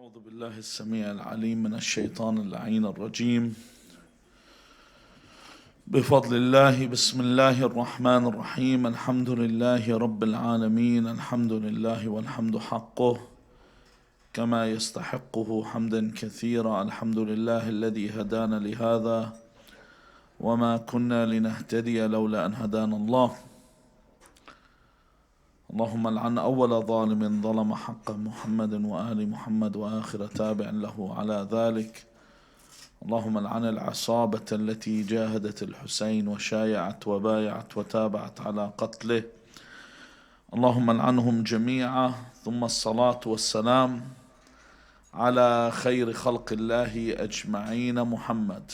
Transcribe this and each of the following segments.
أعوذ بالله السميع العليم من الشيطان اللعين الرجيم. بفضل الله بسم الله الرحمن الرحيم. الحمد لله رب العالمين. الحمد لله والحمد حقه كما يستحقه حمدا كثيرا. الحمد لله الذي هدانا لهذا وما كنا لنهتدي لولا أن هدانا الله. اللهم لعن أول ظالم ظلم حق محمد وآل محمد وآخر تابع له على ذلك. اللهم لعن العصابة التي جاهدت الحسين وشايعت وبايعت وتابعت على قتله. اللهم لعنهم جميعا. ثم الصلاة والسلام على خير خلق الله أجمعين محمد.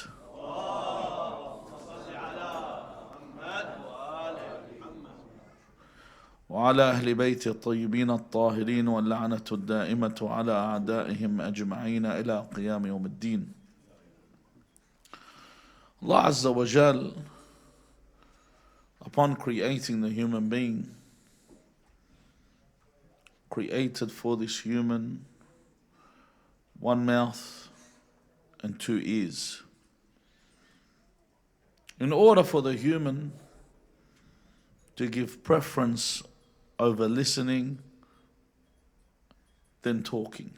وعلى أهل بيت الطيبين الطاهرين واللعنة الدائمة على أعدائهم أجمعين إلى قيام يوم الدين. Allah Azza wa Jal, upon creating the human being, created for this human one mouth and two ears. In order for the human to give preference over listening than talking.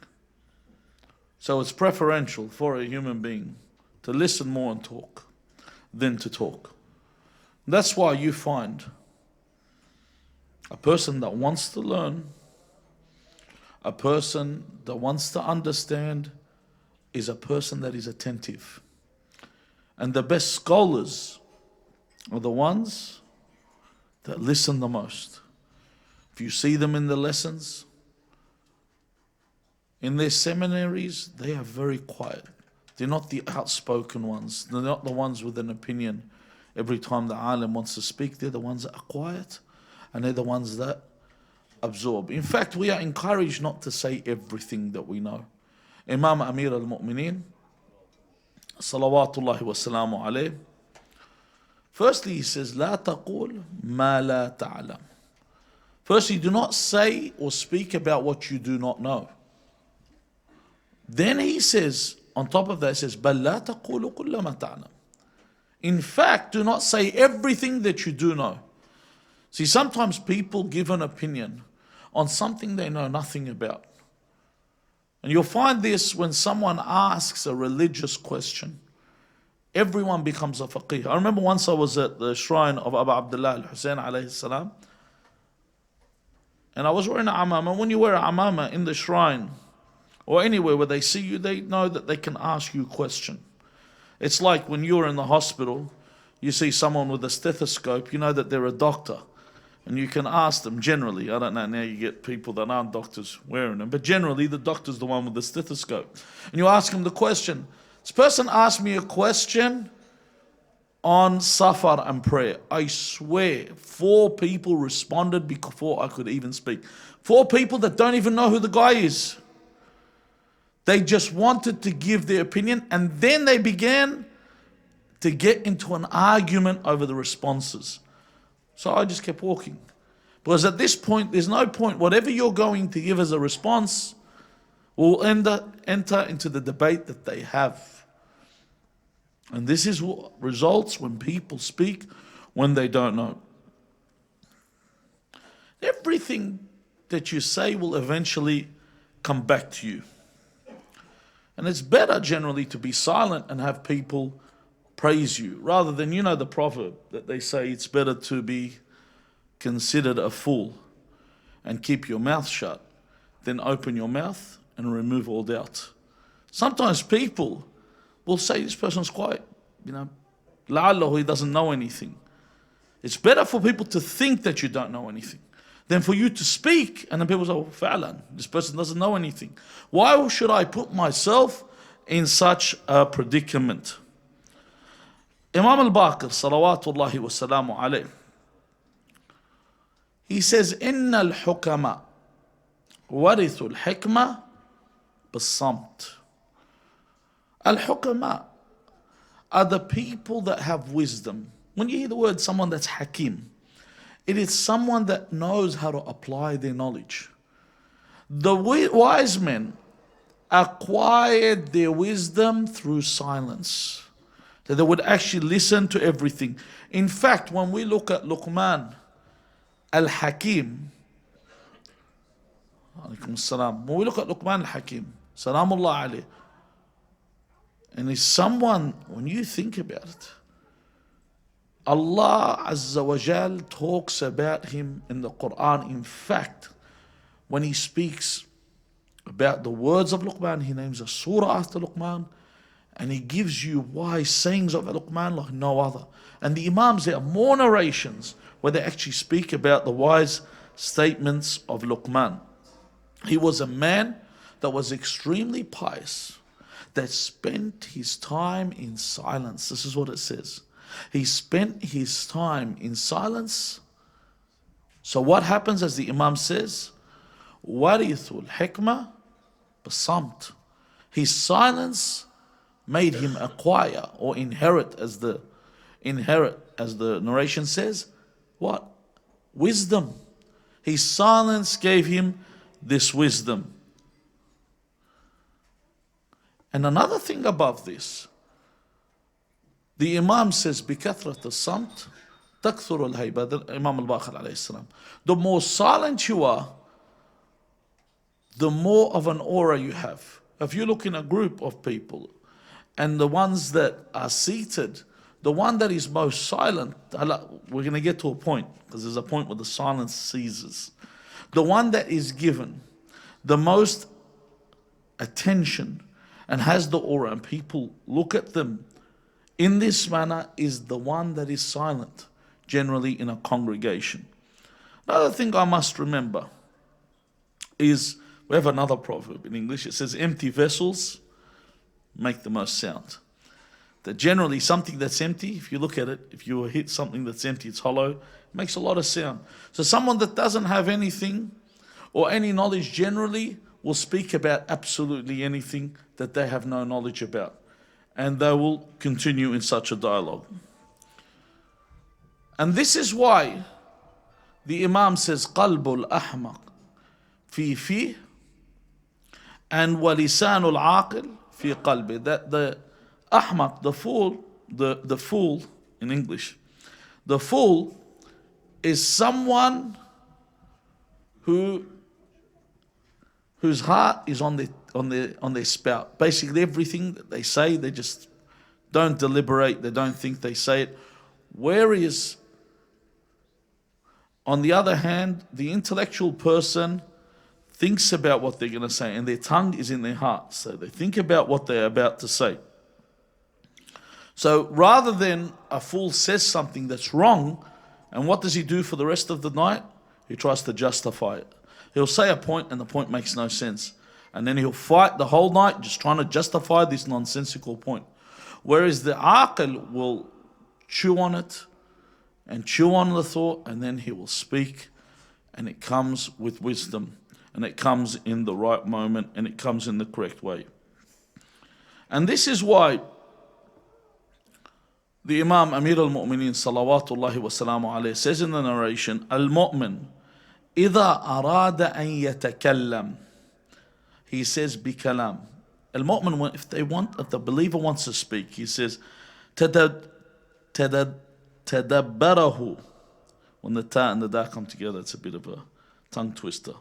So it's preferential for a human being to listen more and talk than to talk. That's why you find a person that wants to learn, a person that wants to understand, is a person that is attentive. And the best scholars are the ones that listen the most. If you see them in the lessons, in their seminaries, they are very quiet. They're not the outspoken ones. They're not the ones with an opinion. Every time the alim wants to speak, they're the ones that are quiet, and they're the ones that absorb. In fact, we are encouraged not to say everything that we know. Imam Amir al-Mu'mineen, salawatullahi wa salamu alayh, firstly he says, لا تقول ما لا تعلم. Firstly, do not say or speak about what you do not know. Then he says, on top of that, he says, بل لا تقول كل ما تعلم. In fact, do not say everything that you do know. See, sometimes people give an opinion on something they know nothing about. And you'll find this when someone asks a religious question. Everyone becomes a faqih. I remember once I was at the shrine of Abu Abdullah al-Hussein alayhi salam, and I was wearing an amama. When you wear an amama in the shrine or anywhere where they see you, they know that they can ask you a question. It's like when you're in the hospital, you see someone with a stethoscope, you know that they're a doctor. And you can ask them generally, I don't know, now you get people that aren't doctors wearing them, but generally the doctor's the one with the stethoscope. And you ask them the question. This person asked me a question on safar and prayer. I swear, 4 people responded before I could even speak. 4 people that don't even know who the guy is. They just wanted to give their opinion, and then they began to get into an argument over the responses. So I just kept walking. Because at this point, there's no point. Whatever you're going to give as a response will enter into the debate that they have. And this is what results when people speak when they don't know. Everything that you say will eventually come back to you. And it's better generally to be silent and have people praise you, rather than, you know, the proverb that they say it's better to be considered a fool and keep your mouth shut than open your mouth and remove all doubt. Sometimes people will say this person's quiet, you know, la'allahu, he doesn't know anything. It's better for people to think that you don't know anything than for you to speak and then people say, oh, fa'lan, this person doesn't know anything. Why should I put myself in such a predicament? Imam al-Baqir, salawatullahi wa salamu alayh, he says, إن الحكماء ورثوا الحكمة بالصمت. Al-Hukama are the people that have wisdom. When you hear the word someone that's hakim, it is someone that knows how to apply their knowledge. The wise men acquired their wisdom through silence. That they would actually listen to everything. In fact, when we look at Luqman al-Hakim, when we look at Luqman al-Hakim, Salamullah alayh, and he's someone, when you think about it, Allah Azza wa Jal talks about him in the Quran. In fact, when he speaks about the words of Luqman, he names a surah after Luqman, and he gives you wise sayings of Luqman like no other. And the Imams, there are more narrations where they actually speak about the wise statements of Luqman. He was a man that was extremely pious, that spent his time in silence. This is what it says. He spent his time in silence. So what happens, as the Imam says, وَرِثُ الْحِكْمَةِ بِالصَّمْتِ. His silence made him acquire or inherit, as the narration says, what? Wisdom. His silence gave him this wisdom. And another thing above this, the Imam says, بِكَثْرَةِ الصَّمْتِ تَكْثُرُ الْهَيْبَةِ. The Imam al-Baqir alayhi salam. The more silent you are, the more of an aura you have. If you look in a group of people, and the ones that are seated, the one that is most silent, we're going to get to a point, because there's a point where the silence ceases. The one that is given the most attention and has the aura, and people look at them in this manner, is the one that is silent, generally in a congregation. Another thing I must remember is, we have another proverb in English. It says, empty vessels make the most sound. That generally something that's empty, if you look at it, if you hit something that's empty, it's hollow, it makes a lot of sound. So someone that doesn't have anything or any knowledge generally will speak about absolutely anything that they have no knowledge about. And they will continue in such a dialogue. And this is why the Imam says, قَلْبُ الْأَحْمَقِ فِي فِيهِ and وَلِسَانُ الْعَاقِلِ فِي قَلْبِ. That the ahmaq, the fool in English, the fool is someone whose heart is on their spout. Basically everything that they say, they just don't deliberate, they don't think, they say it. Whereas, on the other hand, the intellectual person thinks about what they're going to say, and their tongue is in their heart. So they think about what they're about to say. So rather than a fool says something that's wrong, and what does he do for the rest of the night? He tries to justify it. He'll say a point and the point makes no sense. And then he'll fight the whole night just trying to justify this nonsensical point. Whereas the aqil will chew on it and chew on the thought, and then he will speak, and it comes with wisdom, and it comes in the right moment, and it comes in the correct way. And this is why the Imam Amir al-Mu'mineen salawatullahi wa salamu alayhi says in the narration, Al-Mu'min إِذَا أَرَادَ أَن يَتَكَلَّمْ. He says, بِكَلَامٍ. Al-Mu'min, if the believer wants to speak, he says, تَدَبَّرَهُ. When the ta and the da come together, it's a bit of a tongue twister.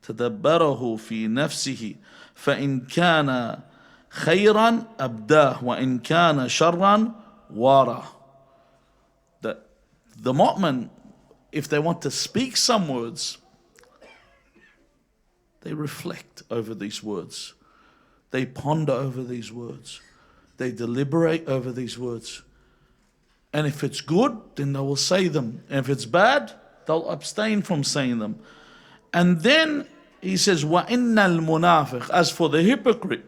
تَدَبَّرَهُ فِي نَفْسِهِ فَإِنْ كَانَ خَيْرًا أَبْدَاهُ وَإِنْ كَانَ شَرًّا وَارَهُ. That the mu'min, if they want to speak some words, they reflect over these words. They ponder over these words. They deliberate over these words. And if it's good, then they will say them. And if it's bad, they'll abstain from saying them. And then he says, وَإِنَّ الْمُنَافِقِ. As for the hypocrite,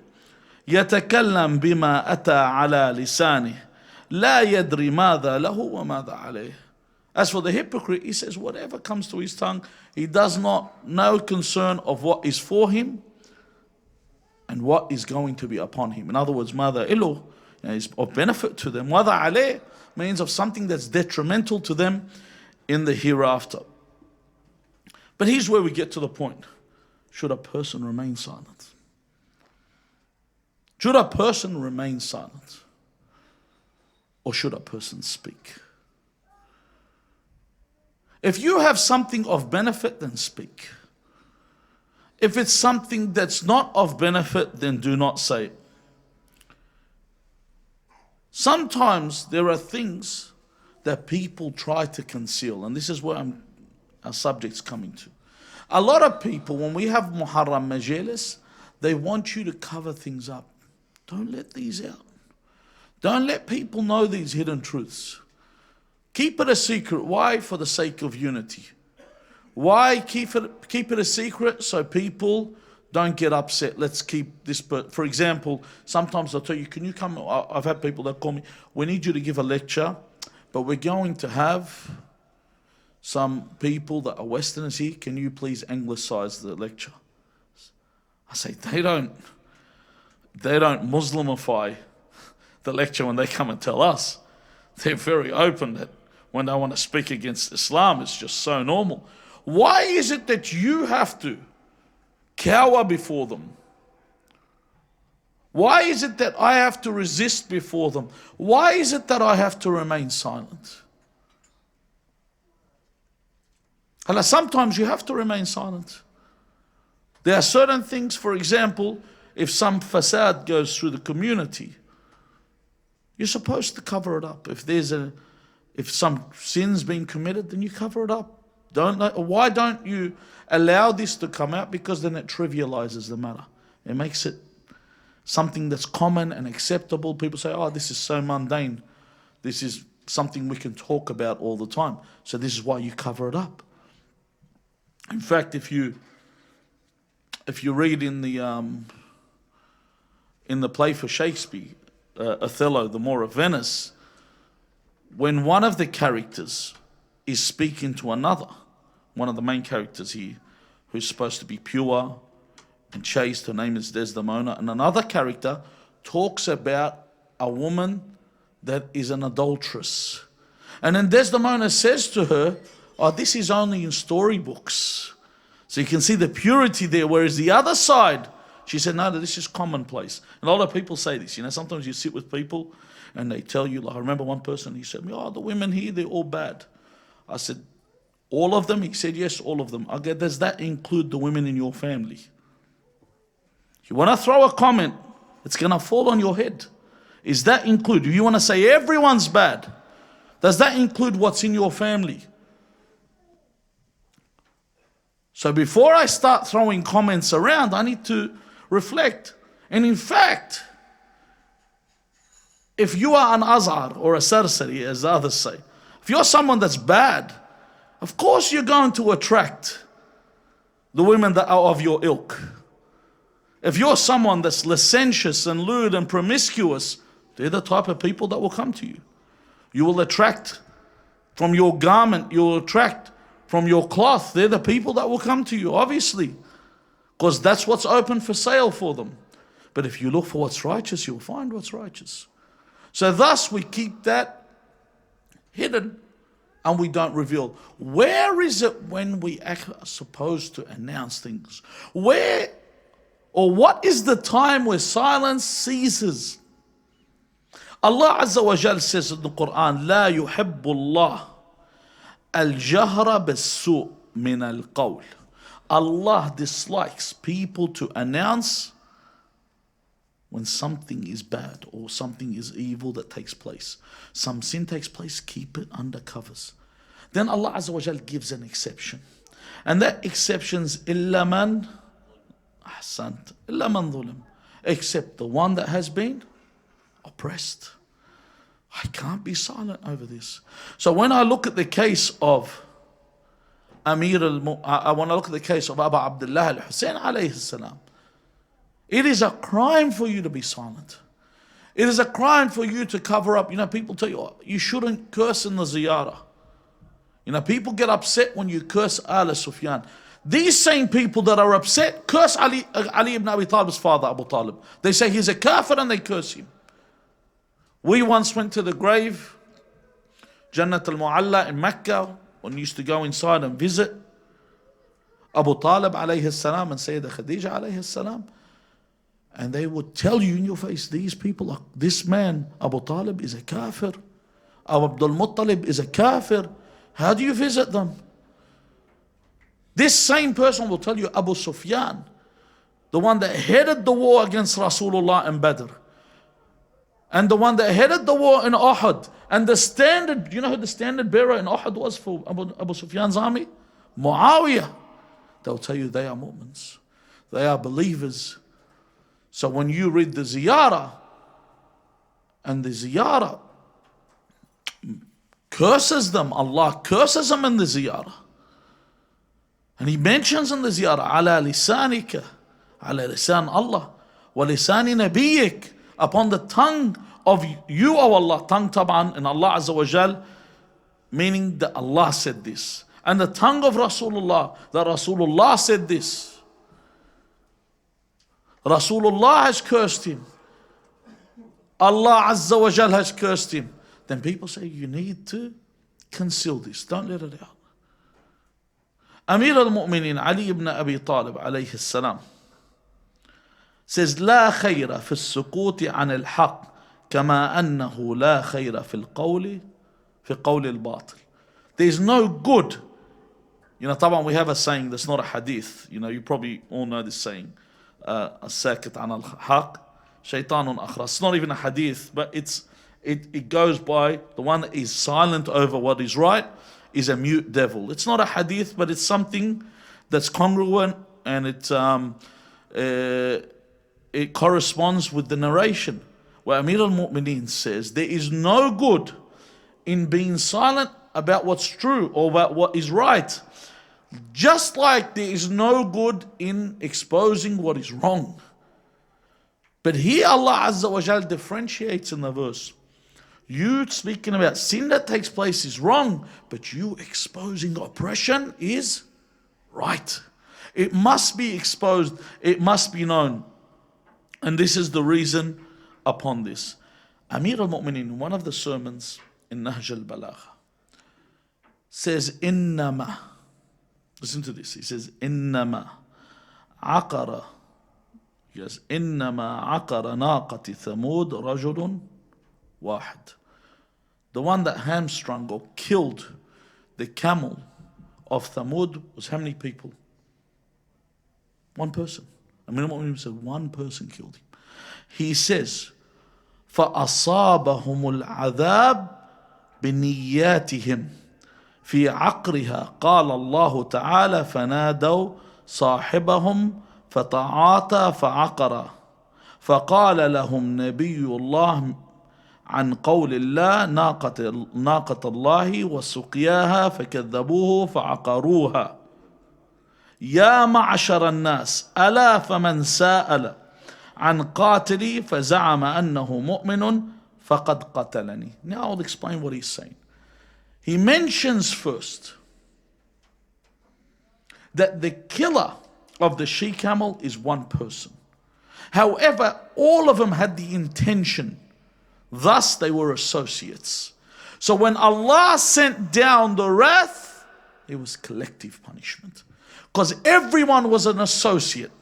يَتَكَلَّمْ بِمَا أَتَى عَلَى لِسَانِهِ لَا يَدْرِ مَاذَا لَهُ وَمَاذَا عَلَيْهِ. As for the hypocrite, he says whatever comes to his tongue, he does not know concern of what is for him and what is going to be upon him. In other words, مَاذَا إِلُّ is of benefit to them. وَمَاذَا عَلَيْهِ means of something that's detrimental to them in the hereafter. But here's where we get to the point. Should a person remain silent? Should a person remain silent? Or should a person speak? If you have something of benefit, then speak. If it's something that's not of benefit, then do not say it. Sometimes there are things that people try to conceal, and this is where our subject's coming to. A lot of people, when we have Muharram majalis, they want you to cover things up. Don't let these out. Don't let people know these hidden truths. Keep it a secret. Why? For the sake of unity. Why keep it a secret? So people don't get upset. Let's keep this. For example, sometimes I'll tell you, can you come? I've had people that call me, we need you to give a lecture, but we're going to have some people that are Westerners here. Can you please anglicize the lecture? I say, they don't Muslimify the lecture when they come and tell us. They're very open that when they want to speak against Islam, it's just so normal. Why is it that you have to cower before them? Why is it that I have to resist before them? Why is it that I have to remain silent? And sometimes you have to remain silent. There are certain things, for example, if some fasad goes through the community, you're supposed to cover it up. If some sin's been committed, then you cover it up. Why don't you allow this to come out? Because then it trivializes the matter. It makes it something that's common and acceptable. People say, oh, this is so mundane. This is something we can talk about all the time. So this is why you cover it up. In fact, if you read in the play for Shakespeare, Othello, the Moor of Venice, when one of the characters is speaking to another, one of the main characters here, who's supposed to be pure and chaste, her name is Desdemona, and another character talks about a woman that is an adulteress. And then Desdemona says to her, oh, this is only in storybooks. So you can see the purity there, whereas the other side, she said, no, this is commonplace. And a lot of people say this, sometimes you sit with people and they tell you, like I remember one person, he said, oh, the women here, they're all bad. I said, all of them? He said, yes, all of them. Okay, does that include the women in your family? You want to throw a comment, it's going to fall on your head. Is that include? You want to say everyone's bad? Does that include what's in your family? So before I start throwing comments around, I need to reflect. And in fact, if you are an Azhar or a Sarsari, as the others say, if you're someone that's bad, of course you're going to attract the women that are of your ilk. If you're someone that's licentious and lewd and promiscuous, they're the type of people that will come to you. You will attract from your garment, you will attract from your cloth. They're the people that will come to you, obviously, because that's what's open for sale for them. But if you look for what's righteous, you'll find what's righteous. So thus we keep that hidden and we don't reveal. Where is it when we are supposed to announce things? Where or what is the time where silence ceases? Allah Azza wa Jal says in the Quran, لا يحب الله الجهر بالسوء من القول. Allah dislikes people to announce when something is bad or something is evil that takes place. Some sin takes place, keep it under covers. Then Allah Azza wa Jal gives an exception. And that exception's إِلَّا مَنْ أَحْسَنْتَ إِلَّا مَنْ ظُلِمَ. Except the one that has been oppressed. I can't be silent over this. So when I look at the case of when I look at the case of Abu Abdullah al-Hussein alayhi salam, it is a crime for you to be silent. It is a crime for you to cover up. People tell you, oh, you shouldn't curse in the ziyarah. People get upset when you curse Al Sufyan. These same people that are upset curse Ali ibn Abi Talib's father, Abu Talib. They say he's a kafir and they curse him. We once went to the grave, Jannat al-Mu'alla in Mecca, and used to go inside and visit Abu Talib alayhi salam and Sayyidah Khadija alayhi salam. And they would tell you in your face, this man, Abu Talib, is a kafir. Abdul Muttalib is a kafir. How do you visit them? This same person will tell you Abu Sufyan, the one that headed the war against Rasulullah in Badr, and the one that headed the war in Uhud, and the standard, you know who the standard bearer in Uhud was for Abu Sufyan's army? Muawiyah. They'll tell you they are mu'mins. They are believers. So when you read the ziyarah, and the ziyarah curses them, Allah curses them in the ziyarah. And He mentions in the ziyarah, ala lisanika, ala lisan Allah, wa lisani nabiyyik, upon the tongue of you, O Allah. Tongue taban in Allah Azza wa Jal, meaning that Allah said this. And the tongue of Rasulullah, that Rasulullah said this. Rasulullah has cursed him. Allah Azza wa Jal has cursed him. Then people say you need to conceal this. Don't let it out. Amir al-Mu'minin Ali ibn Abi Talib alayhi salam says, لا خير في السكوت عن الحق كما أنه لا خير في قول الباطل. There is no good. You know, طبعا we have a saying that's not a hadith. You know, you probably all know this saying. الساكت عن الحق شيطان أخرس. It's not even a hadith, but it goes by the one that is silent over what is right is a mute devil. It's not a hadith, but it's something that's congruent, and it corresponds with the narration where Amir al-Mu'mineen says there is no good in being silent about what's true or about what is right, just like there is no good in exposing what is wrong. But here Allah Azza wa Jal differentiates in the verse. You speaking about sin that takes place is wrong, but you exposing oppression is right. It must be exposed, it must be known. And this is the reason upon this. Amir al-Mu'minin, in one of the sermons in Nahj al-Balagha, says, Innama. Listen to this. He says, Innama aqara. Yes, Innama aqara naqati thamud rajulun wahid. The one that hamstrung or killed the camel of Thamud was how many people? One person. Amir al-Mu'minin said one person killed him. He says, فَأَصَابَهُمُ الْعَذَابِ بِنِيَّاتِهِمْ في عقرها قال الله تعالى فنادوا صاحبهم فتعاطى فعقر فقال لهم نبي الله عن قول الله ناقة الله وسقياها فكذبوه فعقروها يا معشر الناس ألا فمن سأل عن قاتلي فزعم أنه مؤمن فقد قتلني. Now I'll explain what he's saying. He mentions first that the killer of the she camel is one person. However, all of them had the intention. Thus, they were associates. So when Allah sent down the wrath, it was collective punishment. Because everyone was an associate.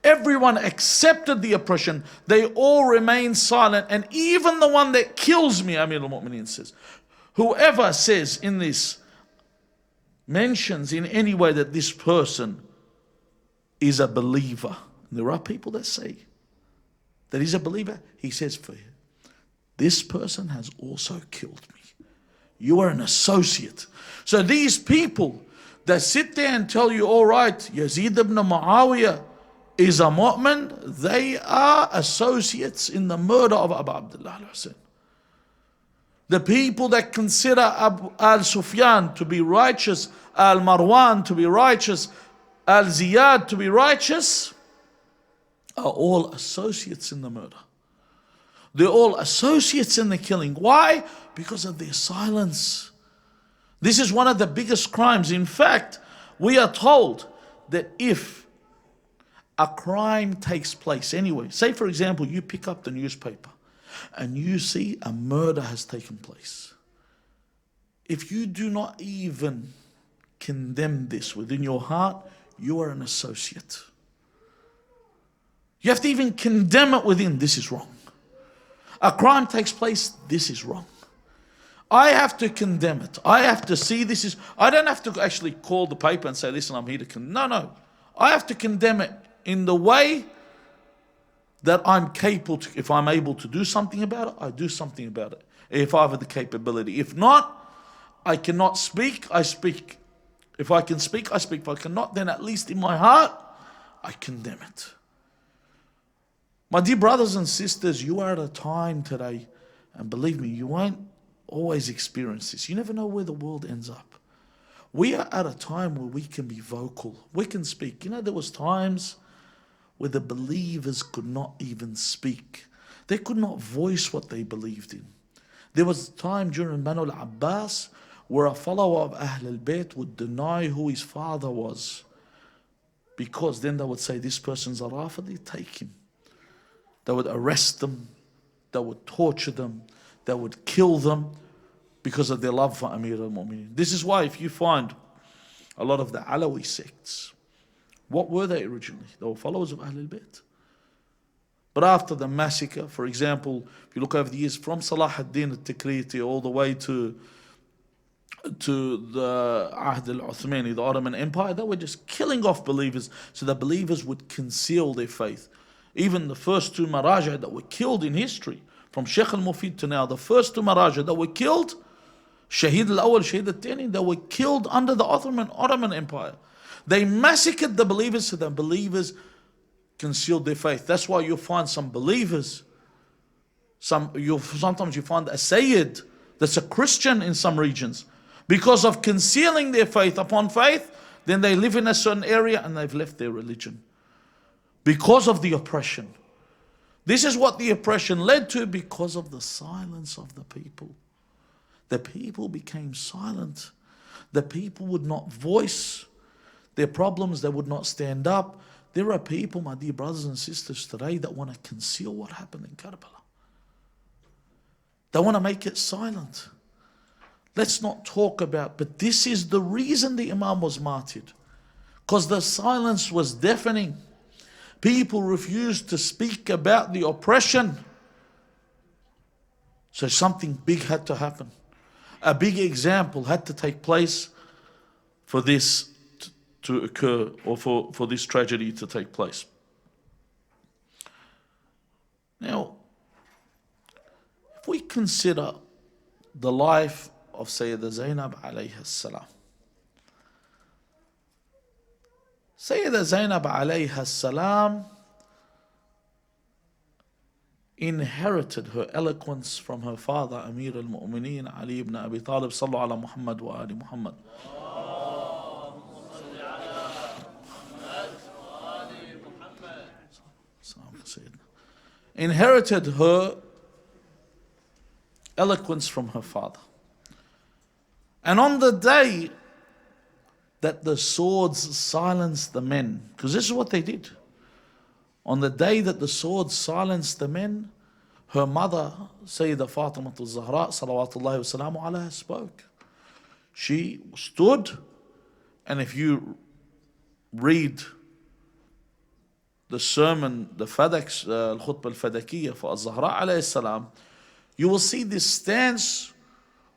Everyone accepted the oppression. They all remained silent. And even the one that kills me, Amir al-Mu'mineen says, whoever says in this, mentions in any way that this person is a believer. And there are people that say that he's a believer. He says, for this person has also killed me. You are an associate. So these people that sit there and tell you, all right, Yazid ibn Muawiyah is a mu'min, they are associates in the murder of Abu Abdullah al-Hussein. The people that consider al-Sufyan to be righteous, al-Marwan to be righteous, al-Ziyad to be righteous, are all associates in the murder. They're all associates in the killing. Why? Because of their silence. This is one of the biggest crimes. In fact, we are told that if a crime takes place anyway, say for example, you pick up the newspaper and you see a murder has taken place. If you do not even condemn this within your heart, you are an associate. You have to even condemn it within. This is wrong. A crime takes place. This is wrong. I have to condemn it. I have to see this is. I don't have to actually call the paper and say, listen, I'm here to condemn. No. I have to condemn it in the way that I'm capable to. If I'm able to do something about it, I do something about it. If I have the capability. If not, I cannot speak, I speak. If I can speak, I speak. If I cannot, then at least in my heart, I condemn it. My dear brothers and sisters, you are at a time today, and believe me, you won't always experience this. You never know where the world ends up. We are at a time where we can be vocal. We can speak. You know, there was times where the believers could not even speak. They could not voice what they believed in. There was a time during Banu al-Abbas where a follower of Ahl al-Bayt would deny who his father was, because then they would say, this person's a Rafidi, take him. They would arrest them, they would torture them, they would kill them because of their love for Amir al-Mu'mineen. This is why if you find a lot of the Alawi sects, what were they originally? They were followers of Ahl al-Bayt. But after the massacre, for example, if you look over the years from Salah ad-Din al-Tikriti all the way to the Ahd al-Uthmani, the Ottoman Empire, they were just killing off believers so that believers would conceal their faith. Even the first two Maraja that were killed in history, from Sheikh al-Mufid to now, the first two Maraja that were killed, Shahid al-Awwal, Shahid al-Thani, they were killed under the Ottoman Empire. They massacred the believers so that believers concealed their faith. That's why you'll find some believers, sometimes you find a Sayyid that's a Christian in some regions. Because of concealing their faith upon faith, then they live in a certain area and they've left their religion. Because of the oppression. This is what the oppression led to, because of the silence of the people. The people became silent. The people would not voice their problems. They would not stand up. There are people, my dear brothers and sisters, today that want to conceal what happened in Karbala. They want to make it silent. Let's not talk about, but this is the reason the Imam was martyred. Because the silence was deafening. People refused to speak about the oppression. So something big had to happen. A big example had to take place for this to occur, or for this tragedy to take place. Now, if we consider the life of Sayyida Zainab alayha salam. Sayyida Zainab alayha salam inherited her eloquence from her father Amir al-Mu'mineen Ali ibn Abi Talib. Sallu ala Muhammad wa ali Muhammad. Inherited her eloquence from her father. And on the day that the swords silenced the men, because this is what they did. On the day that the swords silenced the men, her mother, Sayyida Fatima al-Zahra, salawatullahi wa salamu alayha, spoke. She stood, and if you read the sermon, the Fadak, al-Khutbah al-Fadakiyya for al-Zahra alayhi salam, you will see this stance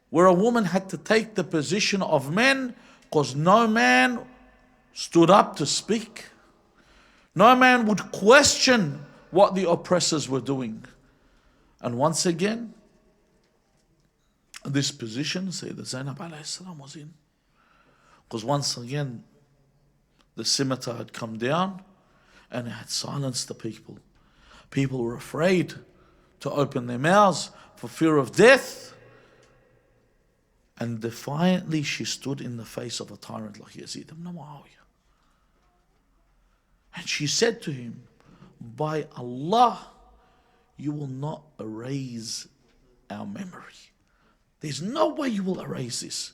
where a woman had to take the position of men, because no man stood up to speak. No man would question what the oppressors were doing. And once again, this position, Sayyidina Zainab alayhi salam was in. Because once again, the scimitar had come down and it had silenced the people. People were afraid to open their mouths for fear of death. And defiantly she stood in the face of a tyrant like Yazid ibn Muawiyah. And she said to him, by Allah, you will not erase our memory. There's no way you will erase this.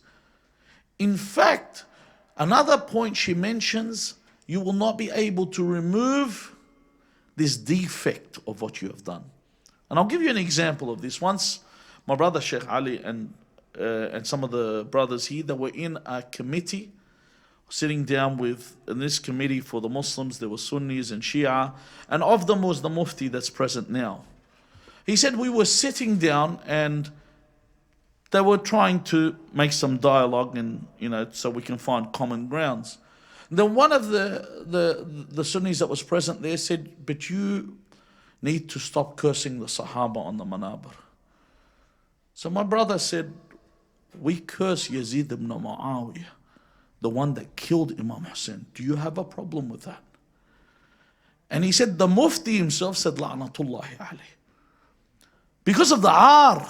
In fact, another point she mentions, you will not be able to remove this defect of what you have done. And I'll give you an example of this. Once, my brother Sheikh Ali and some of the brothers here, they were in a committee, sitting down with, in this committee for the Muslims, there were Sunnis and Shia, and of them was the Mufti that's present now. He said we were sitting down and they were trying to make some dialogue and, so we can find common grounds. Then one of the Sunnis that was present there said, but you need to stop cursing the Sahaba on the Manabir. So my brother said, we curse Yazid ibn Muawiyah, the one that killed Imam Hussein. Do you have a problem with that? And he said, the Mufti himself said, La'natullahi alayh. Because of the ar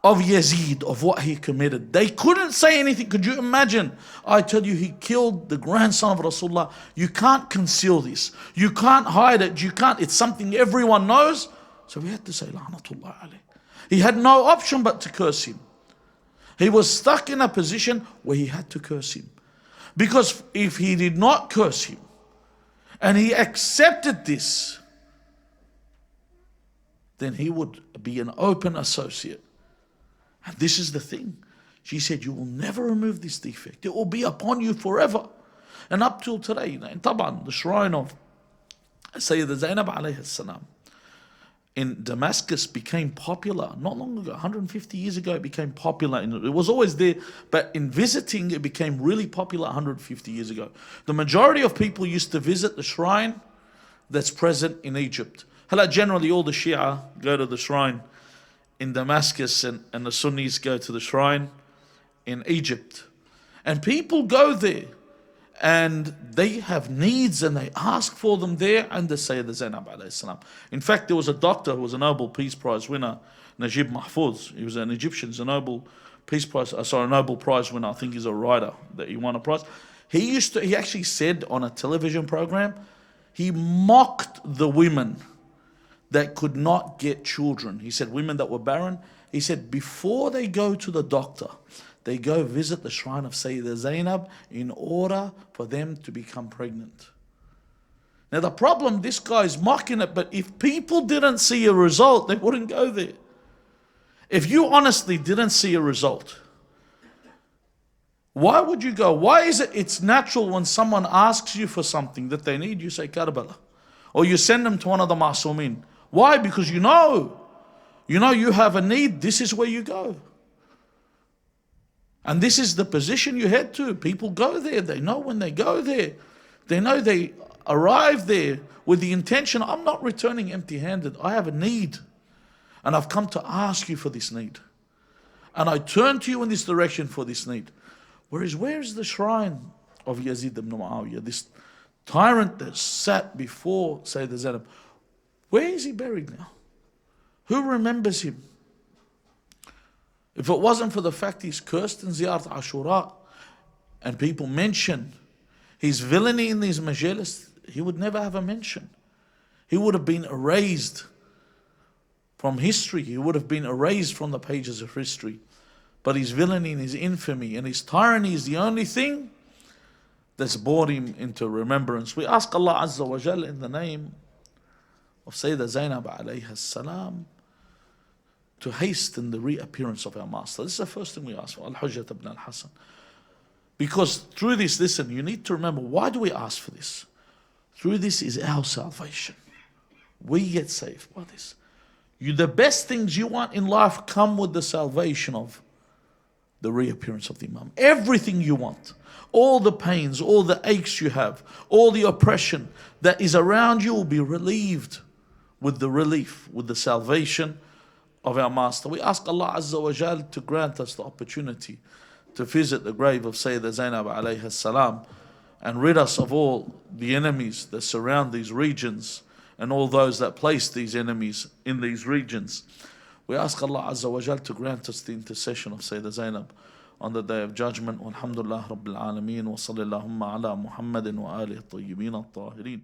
of Yazid, of what he committed, they couldn't say anything. Could you imagine? I tell you, he killed the grandson of Rasulullah. You can't conceal this. You can't hide it. It's something everyone knows. So we had to say, La'natullah alayh. He had no option but to curse him. He was stuck in a position where he had to curse him. Because if he did not curse him, and he accepted this, then he would be an open associate. And this is the thing. She said, you will never remove this defect. It will be upon you forever. And up till today, the shrine of Sayyida Zainab alayhi salam in Damascus became popular not long ago. 150 years ago it became popular. It was always there, but in visiting it became really popular 150 years ago. The majority of people used to visit the shrine that's present in Egypt. Generally all the Shia go to the shrine in Damascus and the Sunnis go to the shrine in Egypt. And people go there and they have needs and they ask for them there, and they say the Zainab alayhi salam. In fact, there was a doctor who was a Nobel Peace Prize winner, Najib Mahfouz. He was an Egyptian, a Nobel Prize winner. I think he's a writer that he won a prize. He actually said on a television program, he mocked the women that could not get children. He said women that were barren, he said before they go to the doctor, they go visit the shrine of Sayyida Zainab in order for them to become pregnant. Now the problem, this guy is mocking it, but if people didn't see a result, they wouldn't go there. If you honestly didn't see a result, why would you go? Why is it it's natural when someone asks you for something that they need, you say Karbala, or you send them to one of the Masumin? Why? Because you know you have a need, this is where you go. And this is the position you head to. People go there, they know when they go there. They know they arrive there with the intention, I'm not returning empty-handed. I have a need. And I've come to ask you for this need. And I turn to you in this direction for this need. Whereas, where is the shrine of Yazid ibn Muawiyah? This tyrant that sat before Sayyida Zainab. Where is he buried now? Who remembers him? If it wasn't for the fact he's cursed in Ziyarat Ashura and people mention his villainy in these majalis, he would never have a mention. He would have been erased from history. He would have been erased from the pages of history. But his villainy and his infamy and his tyranny is the only thing that's brought him into remembrance. We ask Allah Azza wa Jal in the name of Sayyida Zainab alayha salam to hasten the reappearance of our master. This is the first thing we ask for, Al-Hujjat ibn al-Hasan. Because through this, listen, you need to remember, why do we ask for this? Through this is our salvation. We get saved by this. The best things you want in life come with the salvation of the reappearance of the Imam. Everything you want, all the pains, all the aches you have, all the oppression that is around you will be relieved with the relief, with the salvation of our master. We ask Allah Azza wa Jal to grant us the opportunity to visit the grave of Sayyida Zainab alayha salam and rid us of all the enemies that surround these regions and all those that place these enemies in these regions. We ask Allah Azza wa Jal to grant us the intercession of Sayyida Zainab on the Day of Judgment. Walhamdulillah Rabbil Alameen wa sallallahu ala Muhammadin wa alihi at-tayyibin at-tahirin.